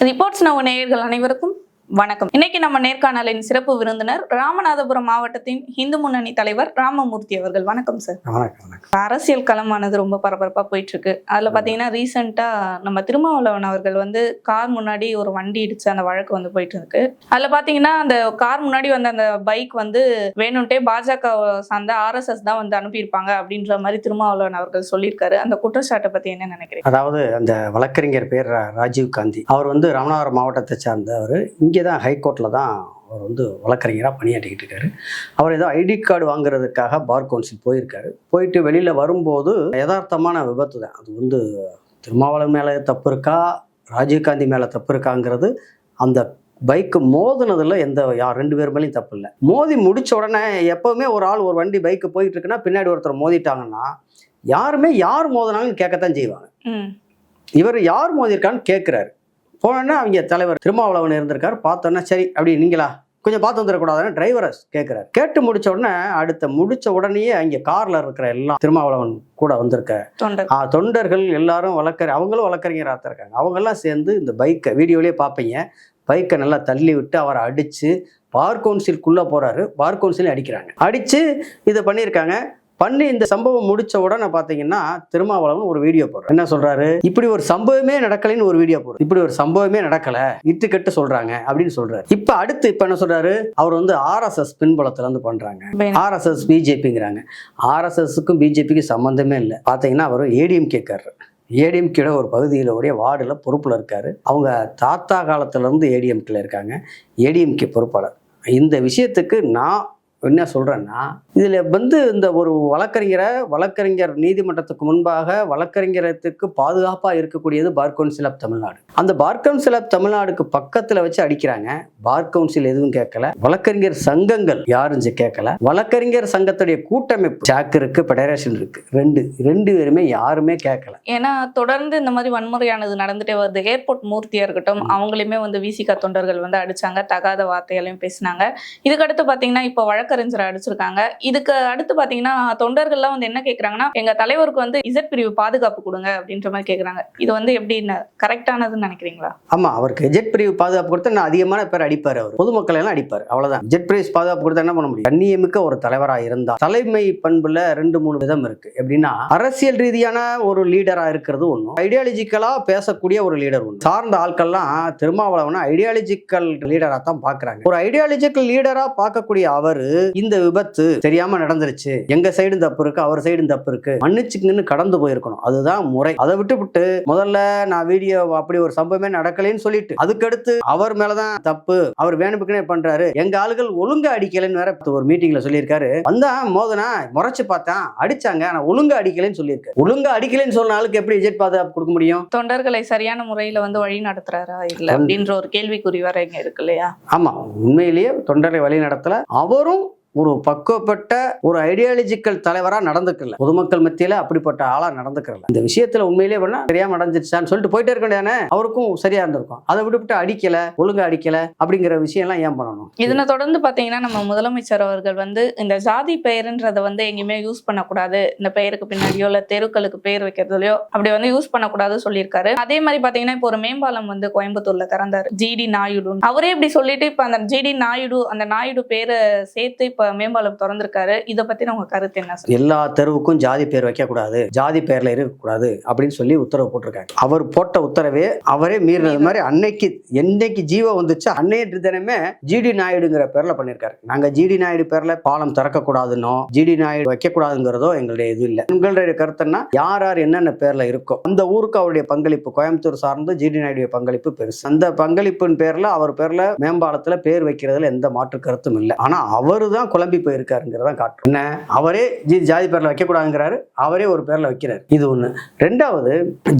Reports now நேயர்கள் அனைவருக்கும் வணக்கம். இன்னைக்கு நம்ம நேர்காணலின் சிறப்பு விருந்தினர் ராமநாதபுரம் மாவட்டத்தின் இந்து முன்னணி தலைவர் ராமமூர்த்தி அவர்கள். வணக்கம் சார். வணக்கம். அரசியல் களமானது ரொம்ப பரபரப்பா போயிட்டு இருக்கு. அதுல பாத்தீங்கன்னா ரீசெண்டா நம்ம திருமாவளவன் அவர்கள் கார் முன்னாடி ஒரு வண்டி இடிச்சு அந்த வழக்கு போயிட்டு இருக்கு. அதுல பாத்தீங்கன்னா அந்த கார் முன்னாடி அந்த பைக் வேணும்ட்டே பாஜக சார்ந்த RSS தான் அனுப்பியிருப்பாங்க அப்படின்ற மாதிரி திருமாவளவன் அவர்கள் சொல்லியிருக்காரு. அந்த குற்றச்சாட்டை பத்தி என்ன நினைக்கிறீங்க? அதாவது அந்த வழக்கறிஞர் பேர் ராஜீவ் காந்தி. அவர் ராமநாதபுரம் மாவட்டத்தை சார்ந்தவர். இங்கே தான் ஹைகோர்ட்டில் தான் அவர் வழக்கறிஞராக பணியாற்றிக்கிட்டு இருக்காரு. அவர் ஏதோ ஐடி கார்டு வாங்குறதுக்காக பார் கவுன்சில் போயிருக்காரு. போயிட்டு வெளியில் வரும்போது யதார்த்தமான விபத்து தான் அது. திருமாவளவன் மேலே தப்பு இருக்கா, ராஜீவ்காந்தி மேலே தப்பு இருக்காங்கிறது அந்த பைக்கு மோதினதில் ரெண்டு பேர் மேலேயும் தப்பு இல்லை. மோதி முடிச்ச உடனே எப்போவுமே ஒரு ஆள் ஒரு வண்டி பைக்கு போயிட்டு இருக்குன்னா பின்னாடி ஒருத்தர் மோதிட்டாங்கன்னா யார் மோதினாங்கன்னு கேட்கத்தான் செய்வாங்க. இவர் யார் மோதிருக்கான்னு கேட்குறாரு. போனோன்னா அவங்க தலைவர் திருமாவளவன் இருந்திருக்காரு. பார்த்தோன்னா சரி அப்படி நீங்களா கொஞ்சம் பார்த்து வந்துடக்கூடாதுன்னு டிரைவரை கேட்குறாரு. கேட்டு முடிச்ச உடனே முடிச்ச உடனேயே அங்கே காரில் இருக்கிற எல்லாம் திருமாவளவன் கூட வந்திருக்க தொண்டர்கள் எல்லாரும் அவங்களும் வழக்கறிஞராக தான் இருக்காங்க. அவங்கெல்லாம் சேர்ந்து இந்த பைக்கை வீடியோலேயே பார்ப்பீங்க, பைக்கை நல்லா தள்ளி விட்டு அவரை அடித்து பார் கவுன்சிலுக்குள்ளே போகிறாரு. பார் கவுன்சிலையும் அடிக்கிறாங்க. அடித்து இதை பண்ணியிருக்காங்க. இந்த சம்பவம் முடிச்ச உடனே பார்த்தீங்கன்னா திருமாவளவன் ஒரு வீடியோ போடுறாரு. என்ன சொல்றாரு? இப்படி ஒரு சம்பவமே நடக்கலைன்னு ஒரு வீடியோ போடுறாரு. இப்படி ஒரு சம்பவமே நடக்கல, இட்டுக்கட்டு சொல்றாங்க அப்படின்னு சொல்றாரு. இப்ப என்ன சொல்றாரு? அவர் RSS பின்புலத்துல பண்றாங்க, RSS BJPங்கிறாங்க. RSSக்கும் BJPக்கும் சம்பந்தமே இல்லை. பார்த்தீங்கன்னா அவர் ADMK ஏடிஎம்கே ஒரு பகுதியில் வார்டில் பொறுப்பில் இருக்காரு. அவங்க தாத்தா காலத்திலேருந்து ADMKல இருக்காங்க. ADMK பொறுப்பாளர். இந்த விஷயத்துக்கு நான் என்ன சொல்கிறேன்னா, இதில் இந்த ஒரு வழக்கறிஞர் நீதிமன்றத்துக்கு முன்பாக வழக்கறிஞரத்துக்கு பாதுகாப்பாக இருக்கக்கூடியது பார் கவுன்சில் ஆஃப் தமிழ்நாடு. அந்த பார் கவுன்சில் ஆஃப் தமிழ்நாடுக்கு பக்கத்தில் வச்சு அடிக்கிறாங்க. பார் கவுன்சில் எதுவும் கேட்கல, வழக்கறிஞர் சங்கங்கள் யாரும் கேட்கல, வழக்கறிஞர் சங்கத்துடைய கூட்டமைப்பு ஜாக் இருக்கு, ஃபெடரேஷன் இருக்கு, ரெண்டு பேருமே யாருமே கேட்கல. ஏன்னா தொடர்ந்து இந்த மாதிரி வன்முறையானது நடந்துட்டே வருது. ஏர்போர்ட் மூர்த்தியா இருக்கட்டும், அவங்களுமே விசிக தொண்டர்கள் அடிச்சாங்க, தகாத வார்த்தைகளையும் பேசினாங்க. இதுக்கடுத்து பார்த்தீங்கன்னா இப்போ வழக்கறிஞரை அடிச்சிருக்காங்க. இதுக்கு அடுத்து பாத்தீங்கன்னா தொண்டர்கள்லாம் என்ன கேக்குறாங்கன்னா, எங்க தலைவருக்கு இசட் பிரிவு பாதுகாப்பு கொடுங்க அப்படின்ற மாதிரி கேக்குறாங்க. இது எப்படி கரெக்டானதுன்னு நினைக்கிறீங்களா? ஆமா, அவருக்கு இசட் பிரிவு பாதுகாப்பு கொடுத்தா நான் அதிகமான பேர் அடிப்பாரு. அவர் பொதுமக்கள் எல்லாம் அடிப்பாரு, அவ்வளவுதான். இசட் பிரிவு பாதுகாப்பு கொடுத்தா என்ன பண்ண முடியும்? கண்ணியமிக்க ஒரு தலைவரா இருந்தா தலைமை பண்புல 2-3 விதம் இருக்கு. எப்படின்னா, அரசியல் ரீதியான ஒரு லீடரா இருக்கிறது ஒண்ணும், ஐடியாலஜிக்கலா பேசக்கூடிய ஒரு லீடர் ஒண்ணு. சார்ந்த ஆட்கள்லாம் திருமாவளவன் ஐடியாலஜிக்கல் லீடரா தான் பாக்குறாங்க. ஒரு ஐடியாலஜிக்கல் லீடரா பார்க்கக்கூடிய அவரு இந்த விபத்து தெரியாம நடந்துருச்சு, எங்க சைடும் தப்பு இருக்கு, அவர் சைடும் தப்பு இருக்கு, மன்னிச்சுக்குன்னு கடந்து போயிருக்கணும், அதுதான் முறை. அதை விட்டு முதல்ல நான் வீடியோ அப்படி ஒரு சம்பவமே நடக்கலைன்னு சொல்லிட்டு அதுக்கடுத்து அவர் மேலதான் தப்பு, அவர் வேணுமுக்குனே பண்றாரு, எங்க ஆளுகள் ஒழுங்கா அடிக்கலைன்னு வேற ஒரு மீட்டிங்ல சொல்லியிருக்காரு. வந்தா மோதனா முறைச்சு பார்த்தா அடிச்சாங்க, ஆனா ஒழுங்கா அடிக்கலைன்னு சொல்லியிருக்காரு. ஒழுங்கா அடிக்கலைன்னு சொன்ன ஆளுக்கு எப்படி இஜெட் பாதுகாப்பு கொடுக்க முடியும்? தொண்டர்களை சரியான முறையில வழி நடத்துறாரா இல்ல அப்படின்ற ஒரு கேள்விக்குறி வர இங்க இருக்கு இல்லையா? ஆமா, உண்மையிலேயே தொண்டரை வழி நடத்தல. அவரும் ஒரு பக்குவப்பட்ட ஒரு ஐடியாலஜிக்கல் தலைவரா நடந்துக்கல, பொதுமக்கள் மத்தியில அப்படிப்பட்ட ஆளா நடந்துக்கல. இந்த விஷயத்துல உண்மையிலேயே பண்ணா தெரியாம நடந்துருச்சான்னு சொல்லிட்டு போயிட்டே இருக்க, அவருக்கும் சரியா இருந்திருக்கும். அதை விட்டு அடிக்கல, ஒழுங்கா அடிக்கல அப்படிங்கிற விஷயம் எல்லாம் ஏன் பண்ணணும்? இதனை தொடர்ந்து பாத்தீங்கன்னா நம்ம முதலமைச்சர் அவர்கள் இந்த ஜாதி பெயர்ன்றதை எங்கேயுமே யூஸ் பண்ணக்கூடாது, இந்த பெயருக்கு பின்னாடியோ இல்ல தெருக்களுக்கு பெயர் வைக்கிறதுலயோ அப்படி யூஸ் பண்ணக்கூடாது சொல்லியிருக்காரு. அதே மாதிரி பாத்தீங்கன்னா இப்போ ஒரு மேம்பாலம் கோயம்புத்தூர்ல திறந்தாரு, GD நாயுடு. அவரே இப்படி சொல்லிட்டு இப்ப அந்த GD நாயுடு, அந்த நாயுடு பேரை சேர்த்து இப்ப மேம்பாலம் திறந்திருக்காரு. இதை பத்தி உங்க கருத்து என்ன? எல்லா தெருவுக்கும் ஜாதி பேர் வைக்க கூடாது, ஜாதி பேர்ல இருக்கக்கூடாது அப்படின்னு சொல்லி உத்தரவு போட்டிருக்காங்க. அவர் போட்ட உத்தரவே அவரே மீறினது மாதிரி என்னைக்கு ஜீவம் வந்துச்சு அன்னைய தினமே GD நாயுடுங்கிற பேர்ல பண்ணிருக்காரு. நாங்க GD நாயுடு பேர்ல பாலம் திறக்க கூடாதுன்னோ GD நாயுடு வைக்க கூடாதுங்கிறதோ எங்களுடைய இது இல்லை. உங்களுடைய கருத்துன்னா யார் என்னென்ன பேர்ல இருக்கோ அந்த ஊருக்கு அவருடைய பங்களிப்பு, கோயம்புத்தூர் சார்ந்து GD நாயுடைய பங்களிப்பு பெருசு. அந்த பங்களிப்பின் பேர்ல அவர் பேர்ல மேம்பாலத்துல பேர் வைக்கிறதுல எந்த மாற்று கருத்தும் இல்லை. ஆனா அவரு தான் குழம்பி போயிருக்காருங்கிறத காட்டும். என்ன, அவரே ஜாதி பேர்ல வைக்க கூடாதுங்கிறாரு, அவரே ஒரு பேர்ல வைக்கிறாரு. இது ஒண்ணு. ரெண்டாவது,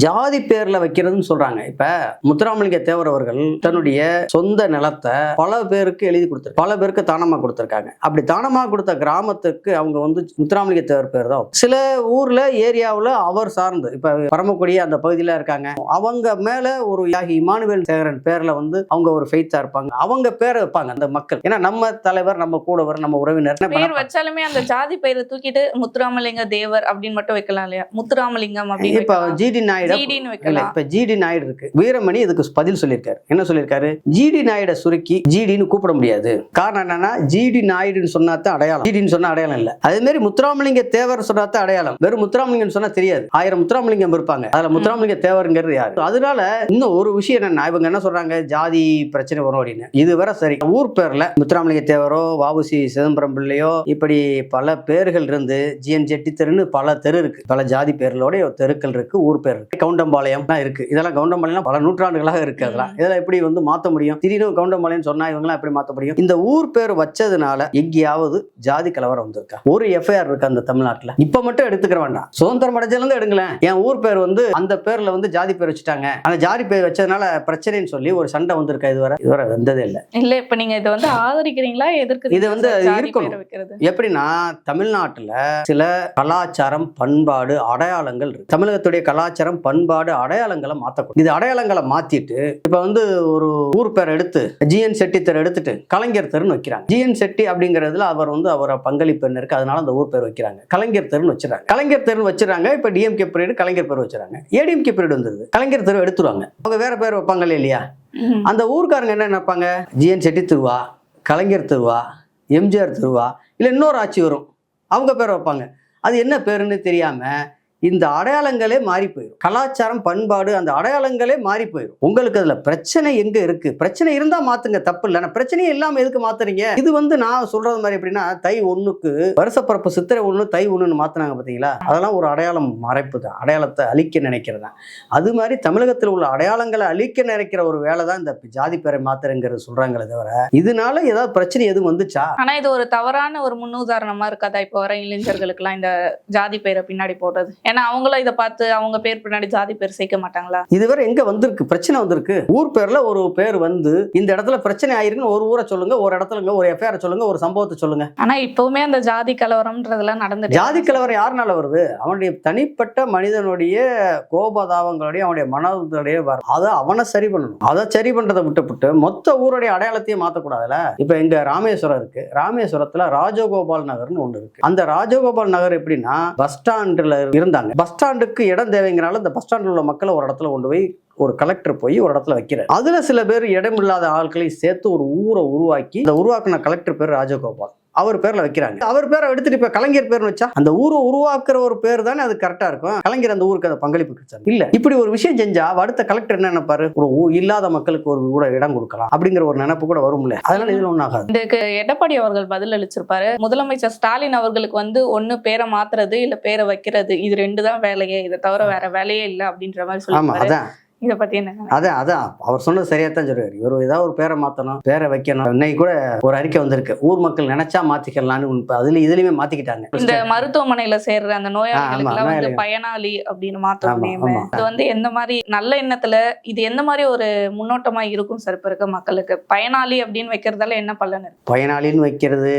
ஜாதி பேர்ல வைக்கிறதுன்னு சொல்றாங்க. இப்ப முத்துராமலிங்க தேவர் அவர்கள் தன்னுடைய சொந்த நிலத்தை பல பேருக்கு எழுதி கொடுத்தாரு, பல பேருக்கு தானமா கொடுத்திருக்காங்க. அப்படி தானமா கொடுத்த கிராமத்துக்கு அவங்க முத்துராமலிங்க தேவர் பேர் தான். சில ஊர்ல ஏரியாவுல அவர் சார்ந்து இப்ப பரமக்குடி அந்த பகுதியில இருக்காங்க, அவங்க மேல ஒரு யாகி இமானுவேல் சேகரன் பேர்ல அவங்க ஒரு ஃபெய்த்தா இருப்பாங்க, அவங்க பேரை வைப்பாங்க அந்த மக்கள். ஏன்னா நம்ம தலைவர், நம்ம கூடவர், நம்ம நம்ம உறவினர் பேர் வச்சாலுமே அந்த ஜாதி பெயரை தூக்கிட்டு முத்துராமலிங்க தேவர் அப்படின்னு மட்டும் வைக்கலாம் இல்லையா? முத்துராமலிங்கம் அப்படின்னு இப்ப வைக்கலாம். ஜிடி நாயுடு ஜிடின்னு இல்ல, வைக்கலாம். இப்ப ஜிடி நாயுடு இருக்கு. வீரமணி இதுக்கு பதில் சொல்லியிருக்காரு. என்ன சொல்லியிருக்காரு? ஜிடி நாயுட சுருக்கி ஜிடின்னு கூப்பிட முடியாது. காரணம் என்னன்னா, ஜிடி நாயுடுன்னு சொன்னாதான் அடையாளம், ஜிடின்னு சொன்னா அடையாளம் இல்ல. அதே மாதிரி முத்துராமலிங்க தேவர் சொன்னாதான் அடையாளம். வெறும் முத்துராமலிங்கம் சொன்னா தெரியாது. 1000 முத்துராமலிங்கம் இருப்பாங்க, அதுல முத்துராமலிங்க தேவருங்கிறது யாரு? அதனால இன்னும் ஒரு விஷயம் என்னன்னா, இவங்க என்ன சொல்றாங்க, ஜாதி பிரச்சனை வரும் அப்படின்னு. இதுவரை சரி, ஊர் பேர்ல முத்துராமலிங்க தேவரோ வாவுசி சிதம்பரம் பிள்ளையோ இப்படி பல பேர்கள் இருந்து ஜிஎன் செட்டி தெருன்னு பல தெரு இருக்கு, பல ஜாதி பேர்களோட தெருக்கள் இருக்கு, ஊர் பேர் இருக்கு, கவுண்டம்பாளையம் இருக்கு. இதெல்லாம் கவுண்டம்பாளையம் பல நூற்றாண்டுகளாக இருக்கு. அதெல்லாம் இதெல்லாம் எப்படி வந்து மாத்த முடியும்? திடீர்னு கவுண்டம்பாளையம் சொன்னா இவங்களாம் எப்படி மாத்த முடியும்? இந்த ஊர் பேர் வச்சதுனால எங்கேயாவது ஜாதி கலவரம் வந்திருக்கா? ஒரு எஃப்ஐஆர் இருக்கு அந்த தமிழ்நாட்டுல. இப்ப மட்டும் எடுத்துக்கிற வேண்டாம், சுதந்திரம் அடைஞ்சதுல இருந்து எடுங்களேன். என் ஊர் பேர் வந்து அந்த பேர்ல வந்து ஜாதி பேர் வச்சுட்டாங்க, அந்த ஜாதி பேர் வச்சதுனால பிரச்சனைன்னு சொல்லி ஒரு சண்டை வந்திருக்கா? இதுவரை வந்ததே இல்ல. இல்ல இப்ப நீங்க இதை வந்து ஆதரிக்கிறீங்களா எதிர்க்கிறீங்களா? இது வந்து ஜாதி இருக்கணும். பெயரை வைக்கிறது எப்படின்னா, தமிழ்நாட்டுல சில கலாச்சாரம் பண்பாடு அடையாளங்கள் இருக்கு. தமிழகத்துடைய கலாச்சாரம் பண்பாடு அடையாளங்களை மாத்தக்கூடாது. இது அடையாளங்களை மாத்திட்டு இப்ப வந்து ஒரு ஊர் பேர் எடுத்து ஜிஎன் செட்டி தெரு எடுத்துட்டு கலைஞர் தெருன்னு வைக்கிறாங்க. ஜிஎன் செட்டி அப்படிங்கறதுல அவர் வந்து அவரை பங்களிப்பு இருக்கு, அதனால அந்த ஊர் பேர் வைக்கிறாங்க. கலைஞர் தெருன்னு வச்சிருக்காங்க. கலைஞர் தெருன்னு வச்சிருக்காங்க. இப்ப டிஎம்கே பீரியட் கலைஞர் பேர் வச்சிருக்காங்க. ஏடிஎம்கே பீரியட் வந்துருது, கலைஞர் தெரு எடுத்துருவாங்க. அவங்க வேற பேர் வைப்பாங்க இல்லையா? அந்த ஊர்க்காரங்க என்ன நினைப்பாங்க, ஜிஎன் செட்டி தெருவா, கலைஞர் தெருவா, எம்ஜிஆர் தெருவா, இல்லை இன்னொரு ஆட்சி வரும், அவங்க பேர் வைப்பாங்க. அது என்ன பேருன்னு தெரியாம இந்த அடையாளங்களே மாறி போயிடும். கலாச்சாரம் பண்பாடு அந்த அடையாளங்களே மாறி போயிடும். உங்களுக்கு அதுல பிரச்சனை எங்க இருக்கு? பிரச்சனை இருந்தா மாத்துங்க, தப்பு இல்லை. பிரச்சனையே இல்லாம எதுக்கு மாத்துறீங்க? இது வந்து நான் சொல்றது மாதிரி எப்படின்னா, தை 1க்கு வருஷப்பரப்பு சித்திரை 1 தை 1ன்னு மாத்தினாங்க பாத்தீங்களா? அதெல்லாம் ஒரு அடையாளம் மறைப்பு தான், அடையாளத்தை அழிக்க நினைக்கிறதா. அது மாதிரி தமிழகத்தில் உள்ள அடையாளங்களை அழிக்க நினைக்கிற ஒரு வேலை தான் இந்த ஜாதி பேரை மாத்துறங்கிறது சொல்றாங்களே தவிர, இதனால ஏதாவது பிரச்சனை எதுவும் வந்துச்சா? ஆனா இது ஒரு தவறான ஒரு முன்னுதாரணமா இருக்காதா இப்ப வர இளைஞர்களுக்கு எல்லாம் இந்த ஜாதி பேரை பின்னாடி போடுறது? ஏன்னா அவங்களும் இதை பார்த்து அவங்க பேர் பின்னாடி ஜாதி பேர் சேர்க்க மாட்டாங்களா? இதுவரை எங்க வந்திருக்கு பிரச்சனை? வந்திருக்கு ஊர் பேர்ல ஒரு பேர் வந்து இந்த இடத்துல பிரச்சனை ஆயிருக்குன்னு ஒரு ஊரை சொல்லுங்க, ஒரு இடத்துல ஒரு எஃப்ஐஆர் சொல்லுங்க, ஒரு சம்பவத்தை சொல்லுங்க. ஆனா இப்பவுமே அந்த ஜாதி கலவரம்ன்றதெல்லாம் நடந்துட்டு. ஜாதி கலவரம் யாருனால வருது? அவனுடைய தனிப்பட்ட மனிதனுடைய கோபதாபங்களுடைய அவனுடைய மனதுடைய அதை அவனை சரி பண்ணணும். அதை சரி பண்றதை விட்டு மொத்த ஊருடைய அடையாளத்தையும் மாத்தக்கூடாதுல. இப்ப எங்க ராமேஸ்வரம் இருக்கு, ராமேஸ்வரத்துல ராஜகோபால் நகர்னு ஒண்ணு இருக்கு. அந்த ராஜகோபால் நகர் எப்படின்னா, பஸ் ஸ்டாண்ட்ல இருந்தாங்க. பஸ் ஸ்டாண்டுக்கு இடம் தேவைங்கிறனால இந்த பஸ் ஸ்டாண்டில் உள்ள மக்களை ஒரு இடத்துல கொண்டு போய் ஒரு கலெக்டர் போய் ஒரு இடத்துல வைக்கிறார். அதுல சில பேர் இடமில்லாத ஆட்களை சேர்த்து ஒரு ஊரை உருவாக்கி, இந்த உருவாக்குன கலெக்டர் பேர் ராஜகோபால், அவர் பேர்ல வைக்கிறாங்க. அவர் பேரை எடுத்துட்டு இப்ப கலைஞர் பேர்னு வச்சா அந்த ஊரை உருவாக்குற ஒரு பேர் தானே அது கரெக்டா இருக்கும். கலைஞர் அந்த ஊருக்கு அதை பங்களிப்பு கிடைச்சாரு இல்ல. இப்படி ஒரு விஷயம் செஞ்சா அடுத்த கலெக்டர் என்ன நினைப்பாரு, ஒரு இல்லாத மக்களுக்கு ஒரு கூட இடம் கொடுக்கலாம் அப்படிங்கிற ஒரு நினைப்பு கூட வரும்ல. அதனால இதுல ஒன்றும் ஆகாது. இதுக்கு எடப்பாடி அவர்கள் பதில் அளிச்சிருப்பாரு. முதலமைச்சர் ஸ்டாலின் அவர்களுக்கு வந்து ஒண்ணு பேரை மாத்துறது இல்ல பேரை வைக்கிறது, இது 2 தான் வேலையே, இதை தவிர வேற வேலையே இல்லை அப்படின்ற மாதிரி சொல்லிருப்பாரு. இதை பத்தி என்ன? அதான் அவர் சொன்னது சரியா தான் சொல்றாரு. இவர் ஏதாவது ஒரு பேரை மாத்தணும், பேரை வைக்கணும். இன்னைக்கு கூட ஒரு அறிக்கை வந்திருக்கு, ஊர் மக்கள் நினைச்சா மாத்திக்கலாம்னு. இதுலயுமே மாத்திக்கிட்டாங்க. இந்த மருத்துவமனையில சேர்ற அந்த நோயாளிகளுக்கு எல்லாம் வந்து பயனாளி அப்படின்னு மாத்தணும். இது வந்து எந்த மாதிரி நல்ல எண்ணத்துல இது எந்த மாதிரி ஒரு முன்னோட்டமா இருக்கும் சார் இப்ப இருக்க மக்களுக்கு? பயனாளி அப்படின்னு வைக்கிறதால என்ன பலன்? பயனாளின்னு வைக்கிறது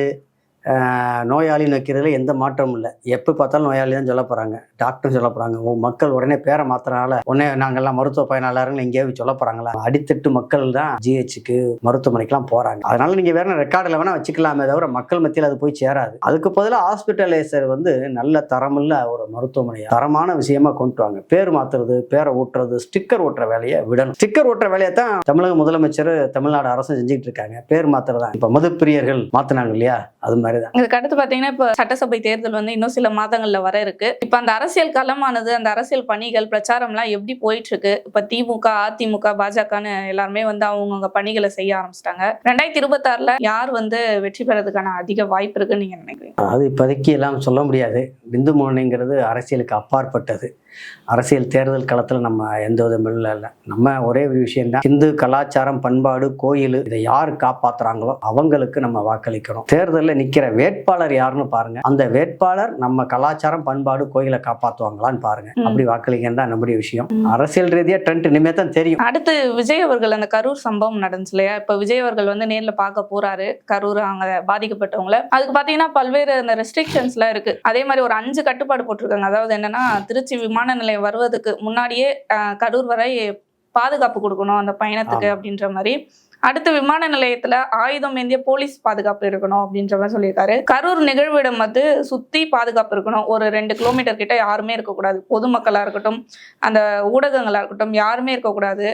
நோயாளின்னு வைக்கிறதுல எந்த மாற்றமும் இல்லை. எப்போ பார்த்தாலும் நோயாளி தான் சொல்ல போகிறாங்க, டாக்டர் சொல்ல போகிறாங்க. மக்கள் உடனே பேரை மாத்திரனால உடனே நாங்கள்லாம் மருத்துவ பயனாளர்கள் எங்கேயாவது சொல்ல போகிறாங்களா? அடித்தட்டு மக்கள் தான் ஜிஹெச்சுக்கு மருத்துவமனைக்கெல்லாம் போகிறாங்க. அதனால நீங்கள் வேற ரெக்கார்டில் வேணால் வச்சுக்கலாமே தவிர மக்கள் மத்தியில் அது போய் சேராது. அதுக்கு பதிலாக ஹாஸ்பிட்டலைசர் வந்து நல்ல தரமுள்ள ஒரு மருத்துவமனையை தரமான விஷயமா கொண்டு வாங்க. பேர் மாத்துறது, பேரை ஊட்டுறது, ஸ்டிக்கர் ஓட்டுற வேலையை விடணும். ஸ்டிக்கர் ஓட்டுற வேலையை தான் தமிழக முதலமைச்சர் தமிழ்நாடு அரசு செஞ்சுட்டு இருக்காங்க. பேர் மாத்துறதா இப்போ மதுப்பிரியர்கள் மாத்தினாங்க இல்லையா, அது மாதிரி. இதுக்கு அடுத்து பாத்தீங்கன்னா இப்ப சட்டசபை தேர்தல் வந்து இன்னும் சில மாதங்கள்ல வர இருக்கு. இப்ப அந்த அரசியல் களமானது, அந்த அரசியல் பணிகள் பிரச்சாரம் எல்லாம் எப்படி போயிட்டு இருக்கு? இப்ப திமுக, அதிமுக, பாஜகன்னு எல்லாருமே வந்து அவங்க பணிகளை செய்ய ஆரம்பிச்சிட்டாங்க. 2026ல யார் வந்து வெற்றி பெறதுக்கான அதிக வாய்ப்பு இருக்குன்னு நீங்க நினைக்கிறீங்க? அது இப்போதைக்கு எல்லாம் சொல்ல முடியாது. பிந்து முன்னணிங்கிறது அரசியலுக்கு அப்பாற்பட்டது. அரசியல் தேர்தல் களத்தில் நம்ம எந்த விதமும் இல்லை. நம்ம ஒரே ஒரு விஷயம்தான், இந்து கலாச்சாரம் பண்பாடு கோயில் இதை யார் காப்பாத்துறாங்களோ அவங்களுக்கு நம்ம வாக்களிக்கணும். தேர்தலில் நிற்கிற வேட்பாளர் யாருன்னு பாருங்க, அந்த வேட்பாளர் நம்ம கலாச்சாரம் பண்பாடு கோயிலை காப்பாற்றுவாங்களான்னு பாருங்க. அப்படி வாக்களிக்கன்னு தான் நம்முடைய விஷயம். அரசியல் ரீதியா ட்ரெண்ட் இனிமே தான் தெரியும். அடுத்து விஜய் அவர்கள் அந்த கரூர் சம்பவம் நடந்துச்சு இல்லையா? இப்ப விஜய் அவர்கள் வந்து நேர்ல பார்க்க போறாரு கரூர், அங்க பாதிக்கப்பட்டவங்களை. அதுக்கு பாத்தீங்கன்னா பல்வேறு அந்த ரெஸ்ட்ரிக்ஷன்ஸ்லாம் இருக்கு. அதே மாதிரி ஒரு 5 கட்டுப்பாடு போட்டிருக்காங்க. அதாவது என்னன்னா, திருச்சி விமான நிலையம் வருவதுக்கு முன்னாடியே கரூர் வரை பாதுகாப்பு கொடுக்கணும் அந்த பயணத்துக்கு அப்படின்ற மாதிரி. அடுத்து விமான நிலையத்துல ஆயுதம் ஏந்திய போலீஸ் பாதுகாப்பு இருக்கணும் அப்படின்ற மாதிரி சொல்லியிருக்காரு. கரூர் நிகழ்விடம் வந்து சுத்தி பாதுகாப்பு இருக்கணும். ஒரு 2 கிலோமீட்டர் கிட்ட யாருமே இருக்கக்கூடாது. பொதுமக்களா இருக்கட்டும், அந்த ஊடகங்களா இருக்கட்டும், யாருமே இருக்கக்கூடாது.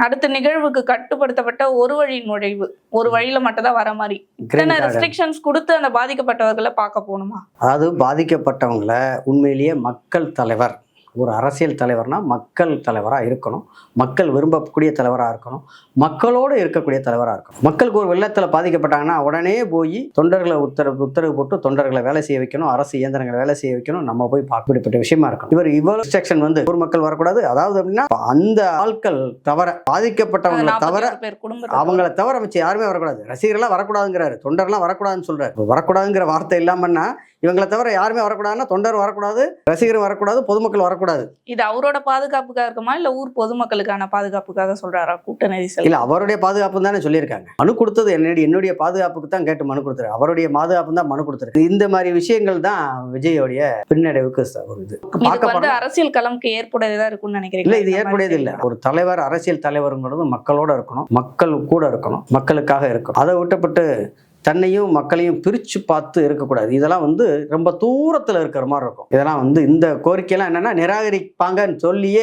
அடுத்த நிகழ்வுக்கு கட்டுப்படுத்தப்பட்ட ஒரு வழி நுழைவு, ஒரு வழியில மட்டும் தான் வர மாதிரி. இத்தனை ரெஸ்ட்ரிக்ஷன்ஸ் கொடுத்து அந்த பாதிக்கப்பட்டவர்களை பார்க்க போகணுமா? அதாவது பாதிக்கப்பட்டவங்கள உண்மையிலேயே மக்கள் தலைவர், ஒரு அரசியல் தலைவர்னா மக்கள் தலைவராக இருக்கணும், மக்கள் விரும்பக்கூடிய தலைவராக இருக்கணும், மக்களோடு இருக்கக்கூடிய தலைவராக இருக்கணும். மக்களுக்கு ஒரு வெள்ளத்தில் பாதிக்கப்பட்டாங்கன்னா உடனே போய் தொண்டர்களை உத்தரவு போட்டு தொண்டர்களை வேலை செய்ய வைக்கணும், அரசு இயந்திரங்களை வேலை செய்ய வைக்கணும், நம்ம போய் பார்க்கப்பட்ட விஷயமா இருக்கணும். இவர் செக்ஷன் வந்து ஊர் மக்கள் வரக்கூடாது. அதாவது அப்படின்னா அந்த ஆட்கள் தவிர, பாதிக்கப்பட்டவங்களை தவிர, அவங்கள தவிர வச்சு யாருமே வரக்கூடாது. ரசிகர்கள்லாம் வரக்கூடாதுங்கிறாரு, தொண்டர்லாம் வரக்கூடாதுன்னு சொல்றாரு. வரக்கூடாதுங்கிற வார்த்தை இல்லாமன்னா இவங்களை தவிர யாருமே வரக்கூடாதுன்னா தொண்டர் வரக்கூடாது, ரசிகர் வரக்கூடாது, பொதுமக்கள் வரக்கூடாது. இது அவரோட பாதுகாப்புக்காக இருக்குமா இல்ல ஊர் பொதுமக்களுக்கான பாதுகாப்புக்காக சொல்றாரா? கூட்ட நெரிசல் இல்ல, அவருடைய பாதுகாப்பு தானே சொல்லியிருக்காங்க. மனு கொடுத்தது என்னுடைய பாதுகாப்புக்கு தான் கேட்டு மனு கொடுத்துரு, அவருடைய பாதுகாப்பு தான் மனு கொடுத்துருக்கு. இந்த மாதிரி விஷயங்கள் தான் விஜயோடைய பின்னடைவுக்கு ஒரு இது. வந்து அரசியல் களம்க்கு ஏற்புடையதா இருக்கும்னு நினைக்கிறீங்க? இல்ல, இது ஏற்புடையது இல்ல. ஒரு தலைவர், அரசியல் தலைவருங்கிறது மக்களோட இருக்கணும், மக்கள் கூட இருக்கணும், மக்களுக்காக இருக்கணும். அதை விட்டுப்பட்டு தன்னையும் மக்களையும் பிரித்து பார்த்து இருக்கக்கூடாது. இதெல்லாம் வந்து ரொம்ப தூரத்தில் இருக்கிற மாதிரி இருக்கும். இதெல்லாம் வந்து இந்த கோரிக்கையெல்லாம் என்னன்னா நிராகரிப்பாங்கன்னு சொல்லியே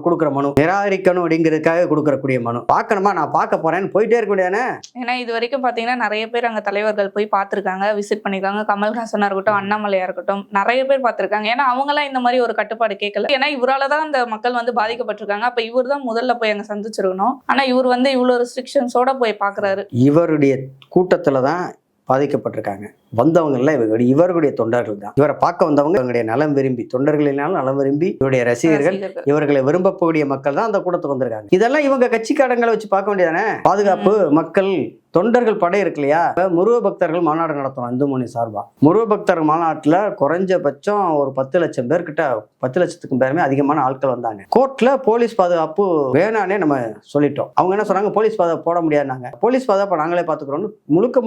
கொடுக்குற மனு, நிராகரிக்கணும் அப்படிங்கிறதுக்காக கொடுக்கறக்கூடிய மனு. பார்க்கணுமா, நான் பார்க்க போறேன்னு போயிட்டே இருக்க முடியாதுன்னு. ஏன்னா இது வரைக்கும் பார்த்தீங்கன்னா நிறைய பேர் அங்கே தலைவர்கள் போய் பார்த்துருக்காங்க, விசிட் பண்ணியிருக்காங்க. கமல்ஹாசனாக இருக்கட்டும், அண்ணாமலையா இருக்கட்டும், நிறைய பேர் பார்த்துருக்காங்க. ஏன்னா அவங்களாம் இந்த மாதிரி ஒரு கட்டுப்பாடு கேட்கல. ஏன்னா இவரால் தான் அந்த மக்கள் வந்து பாதிக்கப்பட்டிருக்காங்க. அப்போ இவர் தான் முதல்ல போய் அங்கே சந்திச்சிருக்கணும். ஆனால் இவர் வந்து இவ்வளோ ரெஸ்ட்ரிக்ஷன்ஸோட போய் பார்க்குறாரு. இவருடைய கூட்டத்தில் தான் பாதிக்கப்பட்டிருக்காங்க. வந்தவங்கல இவர்களுடைய தொண்டர்கள் தான். இவரை பார்க்க வந்தவங்க இவங்களுடைய நலம் விரும்பி, தொண்டர்களினாலும் நலம் விரும்பி, இவருடைய ரசிகர்கள், இவர்களை விரும்பக்கூடிய மக்கள் தான் அந்த கூட்டத்துக்கு வந்திருக்காங்க. இதெல்லாம் இவங்க கட்சிக்காரங்களை வச்சு பார்க்க வேண்டியதானே. பாதுகாப்பு, மக்கள், தொண்டர்கள் படை இருக்கு இல்லையா. முருக பக்தர்கள் மாநாடு நடத்தணும் இந்து முன்னணி சார்பா. முருக பக்தர்கள் மாநாட்டில் குறைஞ்சபட்சம் ஒரு 10 லட்சம் பேர்கிட்ட, 10 லட்சத்துக்கும் பேருமே அதிகமான ஆட்கள் வந்தாங்க. கோர்ட்ல போலீஸ் பாதுகாப்பு வேணானே நம்ம சொல்லிட்டோம். அவங்க என்ன சொன்னாங்க, போலீஸ் பாதுகாப்பு போட முடியாதுனாங்க. போலீஸ் பாதுகாப்பு நாங்களே பார்த்துக்கிறோம்,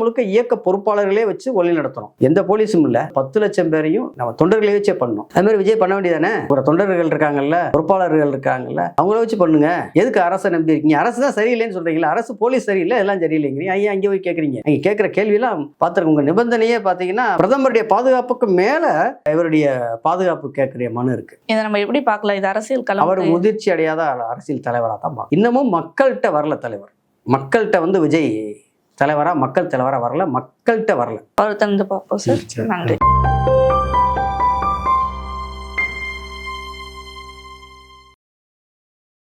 முழுக்க இயக்க பொறுப்பாளர்களே வச்சு ஒளி நடத்தணும். எந்த போலீஸும் இல்ல, 10 லட்சம் பேரையும் நம்ம தொண்டர்களை வச்சே பண்ணணும். அது மாதிரி விஜய் பண்ண வேண்டியதானே. ஒரு தொண்டர்கள் இருக்காங்கல்ல, பொறுப்பாளர்கள் இருக்காங்கல்ல, அவங்கள வச்சு பண்ணுங்க. எதுக்கு அரசை நம்பி இருக்கீங்க? அரசு தான் சரியில்லைன்னு சொல்றீங்களா? அரசு போலீஸ் சரியில்லை, எல்லாம் சரியில்லைங்க. ஐயா அங்கே போய் கேட்குறீங்க. நீங்க கேட்குற கேள்வியெல்லாம் பார்த்துருங்க. உங்க நிபந்தனையே பார்த்தீங்கன்னா பிரதமருடைய பாதுகாப்புக்கு மேல இவருடைய பாதுகாப்பு கேட்கிற மனு இருக்கு. இதை நம்ம எப்படி பார்க்கலாம்? இது அரசியல் களம். அவர் முதிர்ச்சி அடையாத அரசியல் தலைவராக தான் பார்க்கணும். இன்னமும் மக்கள்கிட்ட வரல தலைவர். மக்கள்கிட்ட வந்து விஜய் தலைவரா, மக்கள் தலைவரா வரல, மக்கள்கிட்ட வரல. அவர் தந்து பார்ப்போம் சார். நன்றி.